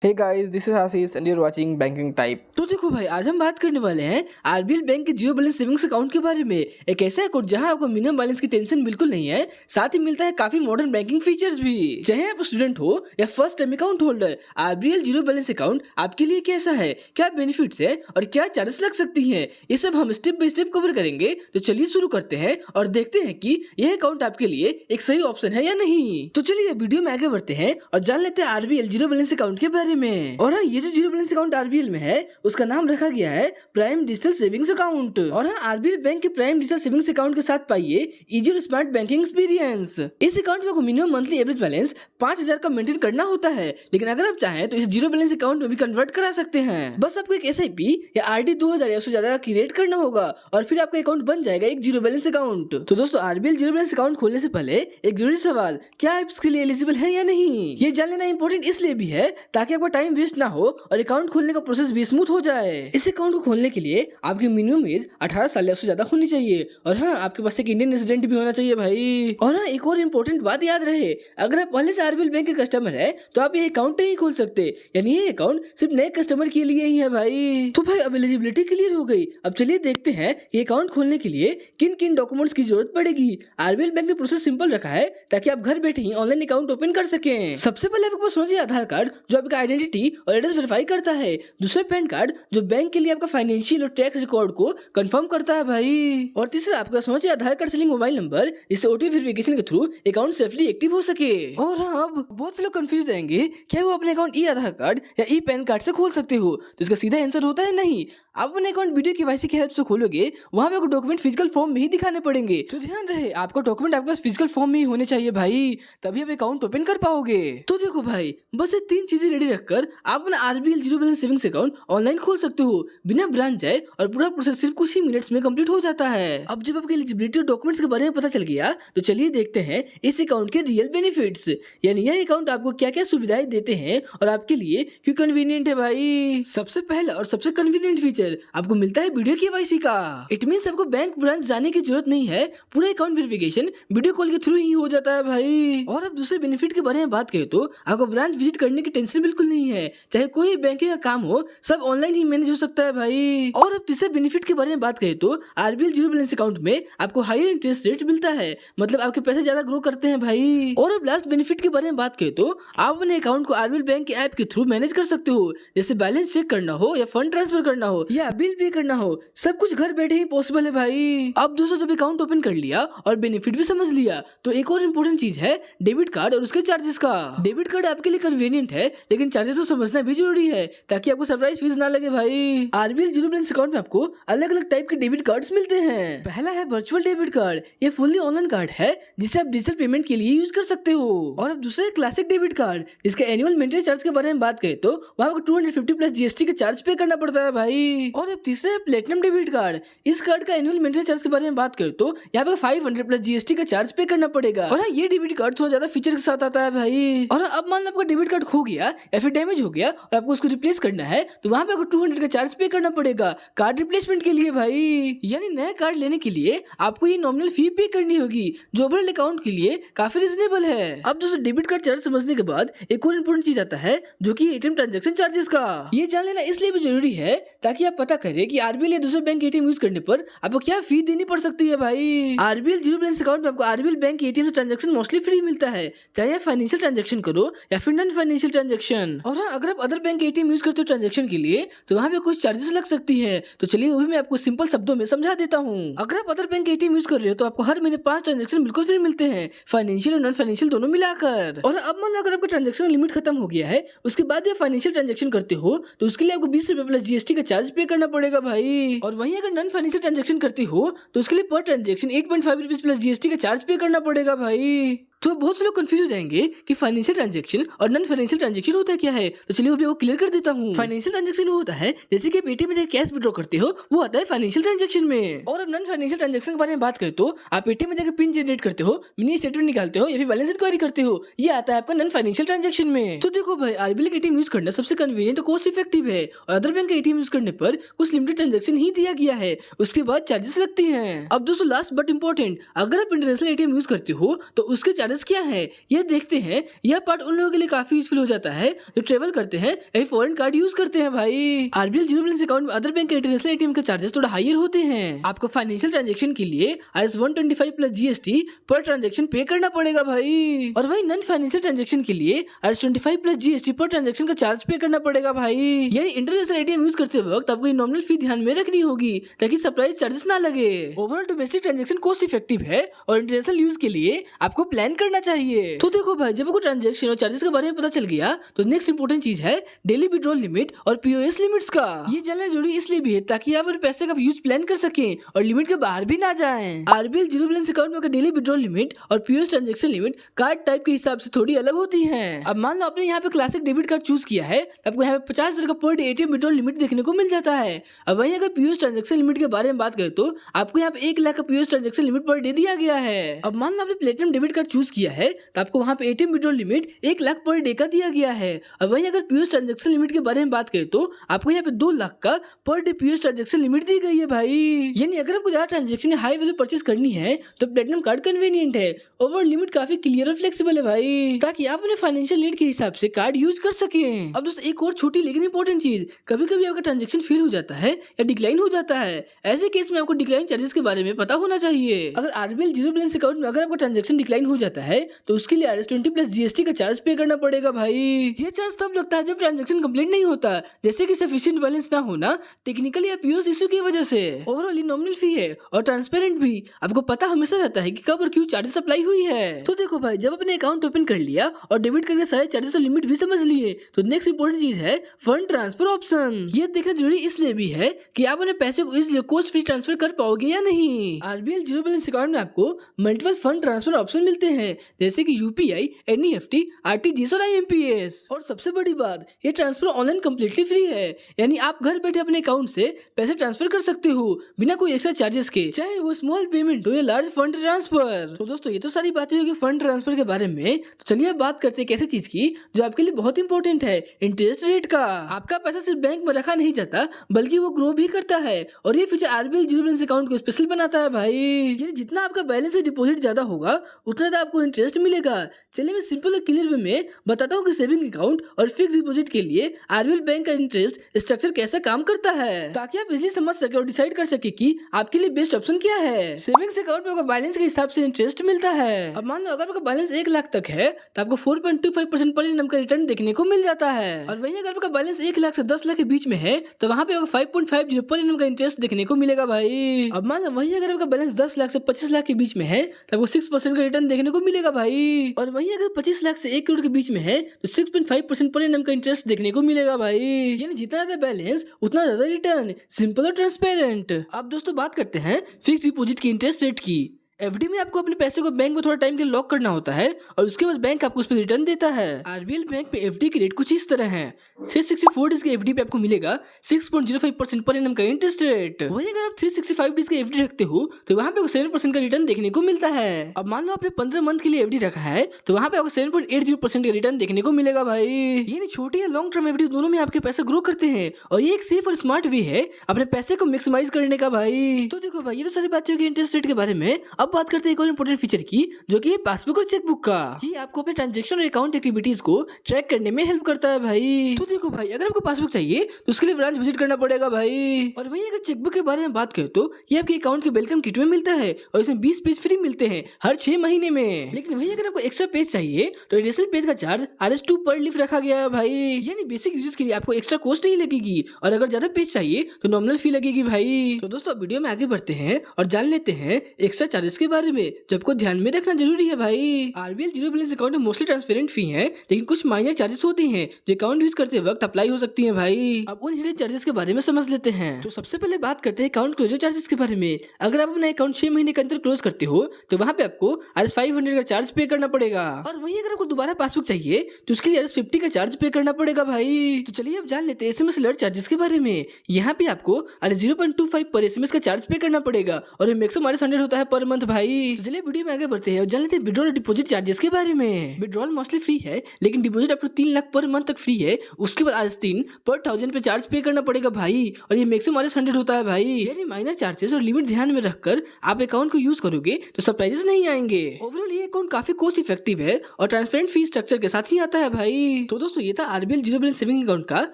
Hey guys, this is Ashish and you're watching Banking Type। तो देखो भाई, आज हम बात करने वाले हैं आरबीएल बैंक के जीरो बैलेंस सेविंग्स अकाउंट के बारे में। एक ऐसा अकाउंट जहां आपको मिनिमम बैलेंस की टेंशन बिल्कुल नहीं है, साथ ही मिलता है काफी मॉडर्न बैंकिंग फीचर्स भी। चाहे आप स्टूडेंट हो या first time account holder, RBL zero balance account आपके लिए कैसा है, क्या बेनिफिट्स है और क्या चार्जेस लग सकती है, ये सब हम स्टेप बाय स्टेप कवर करेंगे। तो चलिए शुरू करते हैं और देखते हैं कि यह अकाउंट आपके लिए एक सही ऑप्शन है या नहीं। तो चलिए वीडियो में आगे बढ़ते हैं और जान लेते हैं आरबीएल जीरो बैलेंस अकाउंट के बारे में। और ये जो जीरो बैलेंस अकाउंट आरबीएल में है उसका नाम रखा गया है प्राइम डिजिटल सेविंग्स अकाउंट। और आरबीएल बैंक के प्राइम डिजिटल सेविंग्स अकाउंट के साथ पाइए इजी और स्मार्ट बैंकिंग एक्सपीरियंस। इस अकाउंट में आपको मिनिमम मंथली एवरेज बैलेंस 5000 का मेंटेन करना होता है, लेकिन अगर आप चाहें तो इसे जीरो बैलेंस अकाउंट में भी कन्वर्ट करा सकते हैं। बस आपको एक एसआईपी या आरडी 2000 या उससे ज्यादा क्रिएट करना होगा और फिर आपका अकाउंट बन जाएगा एक जीरो बैलेंस अकाउंट। तो दोस्तों, आरबीएल जीरो बैलेंस अकाउंट खोलने से पहले एक जरूरी सवाल, क्या आप इसके लिए एलिजिबल है या नहीं, ये जान लेना इंपॉर्टेंट इसलिए भी है ताकि आपका टाइम वेस्ट ना हो और अकाउंट खोलने का प्रोसेस भी स्मूथ हो जाए। इस अकाउंट को खोलने के लिए आपकी मिनिमम एज 18 साल या उससे ज्यादा होनी चाहिए और हाँ, आपके पास एक इंडियन रेजिडेंट भी होना चाहिए भाई। और हाँ, एक और इम्पोर्टेंट बात याद रहे, अगर आप पहले से आरबीएल बैंक के कस्टमर है तो आप ये अकाउंट नहीं खोल सकते, यानी ये अकाउंट सिर्फ नए कस्टमर के लिए ही है भाई। तो भाई अब एलिजिबिलिटी क्लियर हो गई। अब चलिए देखते हैं कि अकाउंट खोलने के लिए किन किन डॉक्यूमेंट्स की जरूरत पड़ेगी। आरबीएल बैंक ने प्रोसेस सिंपल रखा है ताकि आप घर बैठे ही ऑनलाइन अकाउंट ओपन कर सकें। सबसे पहले आपके पास होना चाहिए आधार कार्ड जो आपका आइडेंटिटी और एड्रेस वेरीफाई करता है। दूसरा पैन कार्ड जो बैंक के लिए आपका फाइनेंशियल और टैक्स रिकॉर्ड को कंफर्म करता है भाई। और तीसरा आपके पास होना चाहिए आधार कार्ड से लिंक मोबाइल नंबर, जिससे ओटीपी वेरिफिकेशन के थ्रू अकाउंट सेफली एक्टिव हो सके। और हाँ, अब बहुत से लोग कंफ्यूज रहेंगे, क्या वो अपने अकाउंट ई आधार कार्ड या ई पैन कार्ड से खोल सकते हो, तो इसका सीधा आंसर होता है नहीं। आप अपने अकाउंट वीडियो केवाईसी की हेल्प से खोलोगे, वहां पे आपको डॉक्यूमेंट फिजिकल फॉर्म में ही दिखाने पड़ेंगे। तो ध्यान रहे, आपका डॉक्यूमेंट आपके पास फिजिकल फॉर्म में ही होने चाहिए भाई, तभी आप अकाउंट ओपन कर पाओगे। तो देखो भाई, बस ये 3 चीजें रेडी रखकर आप अपना RBL zero balance savings account online खोल सकते हो बिना ब्रांच जाए, और पूरा प्रोसेस सिर्फ कुछ ही मिनट्स में कंप्लीट हो जाता है। अब जब आपके एलिजिबिलिटी और डॉक्यूमेंट्स के बारे में पता चल गया, तो चलिए देखते हैं इस अकाउंट के रियल बेनिफिट्स, यानी यह अकाउंट आपको क्या क्या सुविधाएं देते हैं और आपके लिए क्यों कन्वीनियंट है भाई। सबसे पहला और सबसे कन्वीनियंट फीचर आपको मिलता है वीडियो केवाईसी का। इट मींस आपको बैंक ब्रांच जाने की जरूरत नहीं है, पूरा अकाउंट वेरिफिकेशन वीडियो कॉल के थ्रू ही हो जाता है भाई। और अब दूसरे बेनिफिट के बारे में बात करें तो आपको ब्रांच विजिट करने की टेंशन बिल्कुल नहीं है, चाहे कोई बैंकिंग का काम हो सब ऑनलाइन ही मैनेज हो सकता है भाई। और अब तीसरे बेनिफिट के बारे में बात करें तो आरबीएल जीरो बैलेंस अकाउंट में आपको हायर इंटरेस्ट रेट मिलता है, मतलब आपके पैसे ज्यादा ग्रो करते हैं भाई। और अब लास्ट बेनिफिट के बारे में बात करें तो आप अपने अकाउंट को आरबीएल बैंक के ऐप के थ्रू मैनेज कर सकते हो, जैसे बैलेंस चेक करना हो या फंड ट्रांसफर करना हो या बिल पे करना हो, सब कुछ घर बैठे ही पॉसिबल है भाई। अब दोस्तों, जब अकाउंट ओपन कर लिया और बेनिफिट भी समझ लिया, तो एक और इम्पोर्टेंट चीज है डेबिट कार्ड और उसके चार्जेस का। डेबिट कार्ड आपके लिए कन्वीनियंट है, लेकिन चार्जेस तो समझना भी जरूरी है ताकि आपको सरप्राइज फीस ना लगे भाई। आरबीएल जीरो बैलेंस अकाउंट में आपको अलग अलग टाइप के डेबिट कार्ड्स मिलते हैं। पहला है वर्चुअल डेबिट कार्ड, ये फुल्ली ऑनलाइन कार्ड है जिसे आप डिजिटल पेमेंट के लिए यूज कर सकते हो। और अब दूसरा है क्लासिक डेबिट कार्ड, जिसके एनुअल मेंटेनेंस चार्ज के बारे में बात करें तो वहाँ आपको 250 प्लस जीएसटी के चार्ज पे करना पड़ता है भाई। और अब तीसरा है प्लेटिनम डेबिट कार्ड, इस कार्ड का एनुअल मेंटेनेंस चार्ज के बारे में बात करें तो यहाँ पे 500 प्लस जीएसटी का चार्ज पे करना पड़ेगा। और ये डेबिट कार्ड थोड़ा ज्यादा फीचर के साथ आता है भाई। और अब मान लो आपका डेबिट कार्ड खो गया या फिर डैमेज हो गया और आपको उसको रिप्लेस करना है, तो वहाँ पे आपको 200 का चार्ज पे करना पड़ेगा कार्ड रिप्लेसमेंट के लिए भाई। यानी नया कार्ड लेने के लिए आपको ये नॉमिनल फी पे करनी होगी, जो ओवरऑल अकाउंट के लिए काफी रीजनेबल है। अब दोस्तों, डेबिट कार्ड चार्ज समझने के बाद एक और इम्पोर्टेंट चीज आता है, जो कि एटीएम ट्रांजैक्शन चार्जेस का। ये जान लेना इसलिए भी जरूरी है ताकि आप पता करें कि आरबीएल या दूसरे बैंक एटीएम यूज करने पर आपको क्या फी देनी पड़ सकती है भाई। आरबीएल जीरो बैलेंस अकाउंट में आपको आरबीएल बैंक एटीएम से ट्रांजैक्शन मोस्टली फ्री मिलता है, चाहे आप फाइनेंशियल ट्रांजैक्शन करो या फिर नॉन फाइनेंशियल ट्रांजैक्शन। और हाँ, अगर आप अदर बैंक एटीएम यूज करते हो ट्रांजैक्शन के लिए, तो वहाँ पे कुछ चार्जेस लग सकती हैं। तो चलिए वो भी मैं आपको सिंपल शब्दों में समझा देता हूँ। अगर आप अदर बैंक एटीएम यूज कर रहे हो तो आपको हर महीने 5 ट्रांजैक्शन बिल्कुल फ्री मिलते हैं, फाइनेंशियल और नॉन फाइनेंशियल दोनों मिलाकर। और अब मान लो अगर आपका ट्रांजैक्शन लिमिट खत्म हो गया है, उसके बाद आप फाइनेंशियल ट्रांजैक्शन करते हो, तो उसके लिए आपको 20 रुपए प्लस जीएसटी का चार्ज पे करना पड़ेगा भाई। और वहीं अगर नॉन फाइनेंशियल ट्रांजैक्शन करते हो तो उसके लिए पर ट्रांजैक्शन 8.5 रुपीज प्लस जीएसटी का चार्ज पे करना पड़ेगा भाई। तो बहुत से लोग कंफ्यूज हो जाएंगे कि फाइनेंशियल ट्रांजैक्शन और नॉन फाइनेंशियल ट्रांजैक्शन होता है क्या है, तो चलिए वो भी क्लियर कर देता हूँ। फाइनेंशियल ट्रांजैक्शन वो होता है जैसे कि आप एटीएम में कैश विड्रॉ करते हो, वो आता है फाइनेंशियल ट्रांजैक्शन में। और अब नॉन फाइनेंशियल ट्रांजैक्शन के बारे में बात करें तो आप एटीएम में जाकर पिन जनरेट करते हो, मिनी स्टेटमेंट निकालते हो या फिर बैलेंस इंक्वायरी करते हो, ये आता है आपका नॉन फाइनेंशियल ट्रांजैक्शन में। तो देखो भाई, आरबीएल का एटीएम यूज करना सबसे कन्वीनियंट और कॉस्ट इफेक्टिव है, और अदर बैंक का एटीएम यूज करने पर कुछ लिमिटेड ट्रांजैक्शन ही दिया गया है, उसके बाद चार्जेस लगती हैं। अब दोस्तों, लास्ट बट इंपॉर्टेंट, अगर आप इंटरनेशनल एटीएम यूज करते हो तो उसके चार्जेस चार्जेस क्या है ये देखते हैं। यह पार्ट उन लोगों के लिए काफी यूजफुल हो जाता है जो ट्रेवल करते हैं या फॉरेन कार्ड यूज करते हैं भाई। आरबीएल जीरो बैलेंस अकाउंट में अदर बैंक के इंटरनेशनल एटीएम के चार्जेस थोड़ा हायर होते हैं। आपको फाइनेंशियल ट्रांजेक्शन के लिए INR 125 plus GST per transaction पे करना पड़ेगा भाई। और वही नॉन फाइनेंशियल ट्रांजेक्शन के लिए INR 25 plus GST per transaction का चार्ज पे करना पड़ेगा भाई। यानी इंटरनेशनल एटीएम यूज करते वक्त आपको नॉमिनल फी ध्यान में रखनी होगी ताकि सरप्राइज चार्जेस ना लगे। Overall domestic transaction cost effective है और इंटरनेशनल यूज के लिए आपको प्लान करना चाहिए। तो देखो भाई, जब आपको ट्रांजेक्शन और चार्जेस के बारे में पता चल गया तो नेक्स्ट इंपॉर्टेंट चीज है डेली विड्रॉल लिमिट और POS लिमिट्स का। ये जानना जरूरी इसलिए भी है ताकि आप अपने पैसे का यूज प्लान कर सकें और लिमिट के बाहर भी ना जाएं। आरबीएल जीरो बैलेंस अकाउंट में डेली विड्रॉल लिमिट और POS transaction limit card type के हिसाब से थोड़ी अलग होती है। अब मान लो आपने यहाँ पे क्लासिक डेबिट कार्ड चूज किया है, आपको यहाँ पे 50,000 का per day ATM withdrawal limit देखने को मिल जाता है। अब वहीं अगर POS ट्रांजेक्शन लिमिट के बारे में बात करें तो आपको यहाँ पे 1 लाख का POS transaction limit per day दिया गया है। अब मान लो आपने प्लेटिनम डेबिट कार्ड चूज किया है तो आपको वहाँ पे ATM withdrawal limit 1 lakh per day का दिया गया है। अब वहीं अगर POS ट्रांजेक्शन लिमिट के बारे में बात करें तो आपको यहाँ पे 2 लाख का per day POS transaction limit दी गई है भाई। यानी अगर आपको ज्यादा ट्रांजेक्शन हाई वैल्यू परचेस करनी है तो प्लेटिनम कार्ड कन्वीनियंट है। ओवर लिमिट काफी क्लियर और फ्लेक्सिबल है भाई, ताकि आप अपने फाइनेंशियल नीड के हिसाब से कार्ड यूज कर सकें। अब दोस्तों एक और छोटी लेकिन इंपॉर्टेंट चीज, कभी कभी आपका ट्रांजेक्शन फेल हो जाता है या डिक्लाइन हो जाता है। ऐसे केस में आपको डिक्लाइन चार्जेस के बारे में पता होना चाहिए। अगर आरबीएल जीरो बैलेंस अकाउंट में अगर आपका ट्रांजेक्शन डिक्लाइन हो जाता है तो उसके लिए INR 20 प्लस GST का चार्ज पे करना पड़ेगा भाई। ये चार्ज तब लगता है जब ट्रांजेक्शन कंप्लीट नहीं होता, जैसे कि सफिशिएंट बैलेंस ना होना, टेक्निकल या POS इश्यू की वजह से। ओवरऑल नॉमिनल फी है और ट्रांसपेरेंट भी, आपको पता हमेशा रहता है कि कब और क्यों चार्जेस अप्लाई हुई है। तो देखो भाई, जब अपने अकाउंट ओपन कर लिया और डेबिट करके सारे चार्जेस और लिमिट भी समझ लिए तो नेक्स्ट इंपॉर्टेंट चीज है फंड ट्रांसफर ऑप्शन। ये देखना जरूरी इसलिए भी है कि आप अपने पैसे को इसलिए कोस्ट फ्री ट्रांसफर कर पाओगे या नहीं। आरबीएल जीरो बैलेंस अकाउंट में आपको मल्टीपल फंड ट्रांसफर ऑप्शन मिलते हैं, जैसे कि UPI, NEFT, RTGS और IMPS। और सबसे बड़ी बात, ये ट्रांसफर ऑनलाइन कम्प्लीटली फ्री है, यानी आप घर बैठे अपने अकाउंट से पैसे ट्रांसफर कर सकते हो बिना कोई एक्स्ट्रा चार्जेस के, चाहे वो स्मॉल पेमेंट हो या लार्ज फंड ट्रांसफर। तो दोस्तों ये तो सारी बातें होगी फंड ट्रांसफर के बारे में। तो चलिए अब बात करते हैं कैसे चीज की जो आपके लिए बहुत इंपॉर्टेंट है, इंटरेस्ट रेट का। आपका पैसा सिर्फ बैंक में रखा नहीं जाता बल्कि वो ग्रो भी करता है और ये feature RBL zero balance account को स्पेशल बनाता है भाई। यानी जितना आपका बैलेंस या डिपॉजिट ज्यादा होगा उतना ज्यादा आपको इंटरेस्ट मिलेगा। चलिए मैं सिंपल और क्लियर वे में बताता हूँ कि सेविंग अकाउंट और फिक्स डिपॉजिट के लिए आरबीएल बैंक का इंटरेस्ट स्ट्रक्चर कैसा काम करता है, ताकि आप इजिली समझ सके और डिसाइड कर सके कि आपके लिए बेस्ट ऑप्शन क्या है। सेविंग्स अकाउंट में आपको बैलेंस के हिसाब से इंटरेस्ट मिलता है। अब मान लो अगर आपका बैलेंस 1 लाख तक है तो आपको 4.25% पर एनम का रिटर्न देखने को मिल जाता है। और वहीं अगर आपका बैलेंस 1 लाख से 10 लाख के बीच में है तो वहाँ पे आपको 5.50 पर एनम का इंटरेस्ट देखने को मिलेगा भाई। अब मान लो वहीं अगर आपका बैलेंस 10 लाख से 25 लाख के बीच में है तो आपको 6% का रिटर्न देखने को मिलेगा भाई। और वहीं अगर 25 लाख से 1 करोड़ के बीच में है तो 6.5% पर एनम का इंटरेस्ट देखने को मिलेगा भाई। यानी जितना ज्यादा बैलेंस उतना ज्यादा रिटर्न, सिंपल और ट्रांसपेरेंट। अब दोस्तों बात करते हैं फिक्स डिपॉजिट की इंटरेस्ट रेट की। FD में आपको अपने पैसे को बैंक में थोड़ा टाइम के लिए लॉक करना होता है और उसके बाद बैंक आपको उस पर रिटर्न देता है। आरबीएल बैंक पे FD की रेट कुछ इस तरह है। 364 डेज के FD पे आपको मिलेगा 6.05% पर एनम का इंटरेस्ट रेट। वहीं अगर आप 365 डेज के FD रखते हो तो वहाँ पे आपको 7% का रिटर्न देखने को मिलता है। अब मान लो आपने 15 मंथ के लिए FD रखा है तो वहाँ पे आपको 7.80% का रिटर्न देखने को मिलेगा भाई। यानी छोटी या लॉन्ग टर्म FD दोनों में आपके पैसे ग्रो करते हैं और ये एक सेफ और स्मार्ट वे है अपने पैसे को मैक्सिमाइज करने का भाई। तो देखो भाई, ये तो सारी बातें होगी इंटरेस्ट रेट के बारे में। अब बात करते हैं एक और इंपॉर्टेंट फीचर की जो कि है पासबुक और चेकबुक का। ये आपको अपने ट्रांजैक्शन और अकाउंट एक्टिविटीज को ट्रैक करने में हेल्प करता है भाई। तो देखो भाई, अगर आपको पासबुक चाहिए तो उसके लिए ब्रांच विजिट करना पड़ेगा भाई। और वहीं अगर चेकबुक के बारे में बात करें तो ये आपके अकाउंट के वेलकम किट में मिलता है और इसमें 20 पेज फ्री मिलते हैं हर 6 महीने में। लेकिन वहीं अगर आपको एक्स्ट्रा पेज चाहिए तो एडिशनल पेज का चार्ज RS2 पर लीफ रखा गया है भाई। यानी बेसिक यूजेस के लिए आपको एक्स्ट्रा कॉस्ट नहीं लगेगी और अगर ज्यादा पेज चाहिए तो नॉमिनल फी लगेगी भाई। तो दोस्तों वीडियो में आगे बढ़ते हैं और जान लेते हैं एक्स्ट्रा चार्जेस के बारे में जो आपको ध्यान में रखना जरूरी है भाई। आरबीएल जीरो बैलेंस अकाउंट में मोस्टली ट्रांसपेरेंट फी है, लेकिन कुछ माइनर चार्जेस होते हैं जो अकाउंट यूज करते वक्त अप्लाई हो सकती हैं भाई। अब उन हिडन चार्जेस के बारे में समझ लेते हैं। तो सबसे पहले बात करते हैं अकाउंट क्लोजर चार्जेस के बारे में। अगर आप अपना अकाउंट 6 महीने के अंदर क्लोज करते हो तो वहाँ पे आपको RS500 का चार्ज पे करना पड़ेगा। और वहीं अगर आपको दोबारा पासबुक चाहिए तो उसके लिए RS50 का चार्ज पे करना पड़ेगा भाई। तो चलिए अब जान लेते हैं SMS अलर्ट चार्जेस के बारे में। यहाँ पे आपको RS0.25 पर SMS का चार्ज पे करना पड़ेगा और ये मैक्सिमम RS100 होता है पर मंथ भाई। तो चलिए वीडियो में आगे बढ़ते हैं और जान लेते हैं विड्रॉल डिपॉजिट चार्जेस के बारे में। विड्रॉल मोस्टली फ्री है, लेकिन deposit up to 3 lakh per month तक फ्री है। उसके बाद आज 3 पर 1000 पे चार्ज पे करना पड़ेगा भाई, और ये मैक्सिमम RS100 होता है भाई। यानी माइनर चार्जेस और लिमिट ध्यान में रखकर आप अकाउंट को यूज करोगे तो सरप्राइजेस नहीं आएंगे। ओवरऑल ये अकाउंट काफी कॉस्ट इफेक्टिव है और ट्रांसपेरेंट फी स्ट्रक्चर के साथ ही आता है भाई। तो दोस्तों ये था RBL zero balance saving account का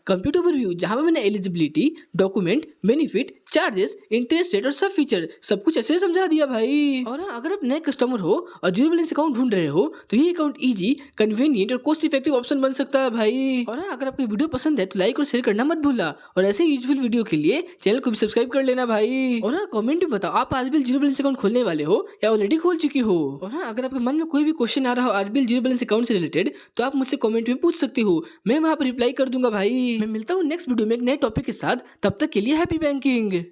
कंप्लीट ओवरव्यू, जहां पे मैंने eligibility, document, benefit, charges, interest rate और सब फीचर सब कुछ ऐसे समझा दिया भाई। और अगर आप नए कस्टमर हो और जीरो बैलेंस अकाउंट ढूंढ रहे हो तो ये अकाउंट इजी, कन्वीनियंट और कॉस्ट इफेक्टिव ऑप्शन बन सकता है भाई। और अगर आपको वीडियो पसंद है तो लाइक और शेयर करना मत भूलना, और ऐसे यूजफुल वीडियो के लिए चैनल को भी सब्सक्राइब कर लेना भाई। और कमेंट में बताओ आप RBL जीरो बैलेंस अकाउंट खोलने वाले हो या ऑलरेडी खोल चुकी हो। और अगर आपके मन में कोई भी क्वेश्चन आ रहा हो RBL जीरो बैलेंस अकाउंट से रिलेटेड तो आप मुझसे कमेंट में पूछ सकते हो, मैं वहां पर रिप्लाई कर दूंगा भाई। मैं मिलता हूँ नेक्स्ट वीडियो में एक नए टॉपिक के साथ, तब तक के लिए हैप्पी बैंकिंग।